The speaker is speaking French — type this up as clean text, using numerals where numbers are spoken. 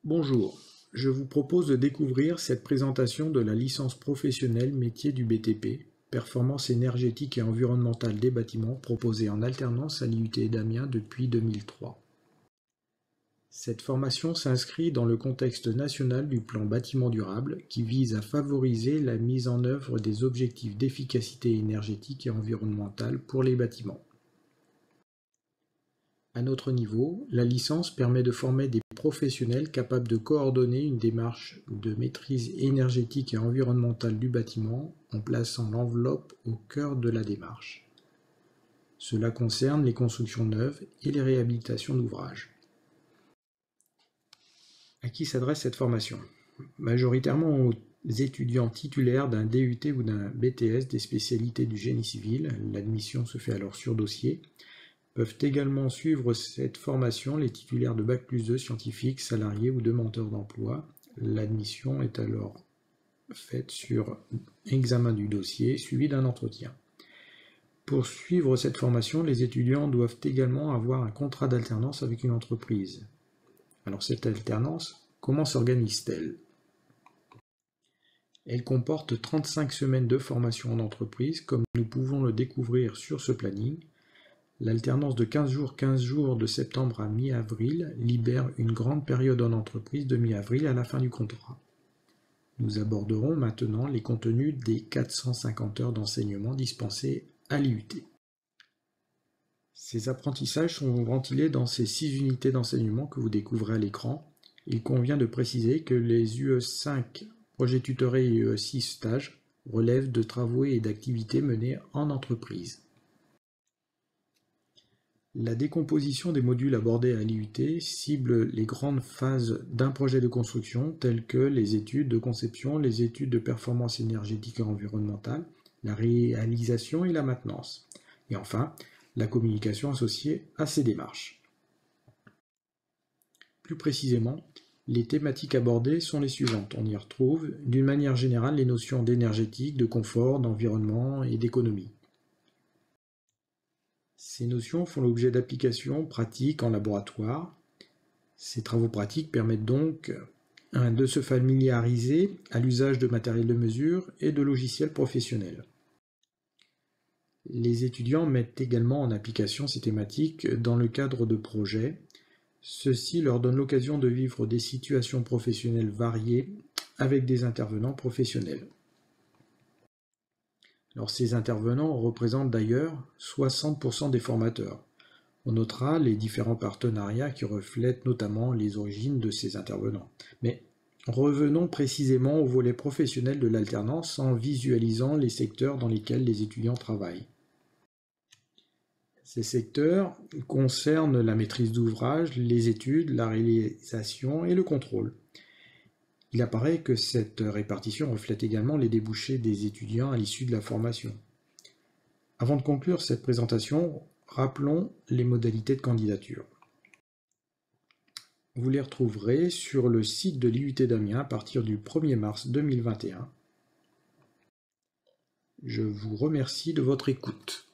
Bonjour, je vous propose de découvrir cette présentation de la licence professionnelle métier du BTP, performance énergétique et environnementale des bâtiments proposée en alternance à l'IUT d'Amiens depuis 2003. Cette formation s'inscrit dans le contexte national du plan bâtiment durable qui vise à favoriser la mise en œuvre des objectifs d'efficacité énergétique et environnementale pour les bâtiments. À notre niveau, la licence permet de former des professionnels capables de coordonner une démarche de maîtrise énergétique et environnementale du bâtiment en plaçant l'enveloppe au cœur de la démarche. Cela concerne les constructions neuves et les réhabilitations d'ouvrages. À qui s'adresse cette formation? Majoritairement aux étudiants titulaires d'un DUT ou d'un BTS des spécialités du génie civil, l'admission se fait alors sur dossier. Peuvent également suivre cette formation les titulaires de Bac+2 scientifiques, salariés ou demandeurs d'emploi. L'admission est alors faite sur examen du dossier suivi d'un entretien. Pour suivre cette formation, les étudiants doivent également avoir un contrat d'alternance avec une entreprise. Alors cette alternance, comment s'organise-t-elle? Elle comporte 35 semaines de formation en entreprise, comme nous pouvons le découvrir sur ce planning. L'alternance de 15 jours de septembre à mi-avril libère une grande période en entreprise de mi-avril à la fin du contrat. Nous aborderons maintenant les contenus des 450 heures d'enseignement dispensées à l'IUT. Ces apprentissages sont ventilés dans ces 6 unités d'enseignement que vous découvrez à l'écran. Il convient de préciser que les UE5 projets tutorés et UE6 stages relèvent de travaux et d'activités menées en entreprise. La décomposition des modules abordés à l'IUT cible les grandes phases d'un projet de construction telles que les études de conception, les études de performance énergétique et environnementale, la réalisation et la maintenance. Et enfin, la communication associée à ces démarches. Plus précisément, les thématiques abordées sont les suivantes. On y retrouve d'une manière générale les notions d'énergétique, de confort, d'environnement et d'économie. Ces notions font l'objet d'applications pratiques en laboratoire. Ces travaux pratiques permettent donc de se familiariser à l'usage de matériel de mesure et de logiciels professionnels. Les étudiants mettent également en application ces thématiques dans le cadre de projets. Ceci leur donne l'occasion de vivre des situations professionnelles variées avec des intervenants professionnels. Alors, ces intervenants représentent d'ailleurs 60% des formateurs. On notera les différents partenariats qui reflètent notamment les origines de ces intervenants. Mais revenons précisément au volet professionnel de l'alternance en visualisant les secteurs dans lesquels les étudiants travaillent. Ces secteurs concernent la maîtrise d'ouvrage, les études, la réalisation et le contrôle. Il apparaît que cette répartition reflète également les débouchés des étudiants à l'issue de la formation. Avant de conclure cette présentation, rappelons les modalités de candidature. Vous les retrouverez sur le site de l'IUT d'Amiens à partir du 1er mars 2021. Je vous remercie de votre écoute.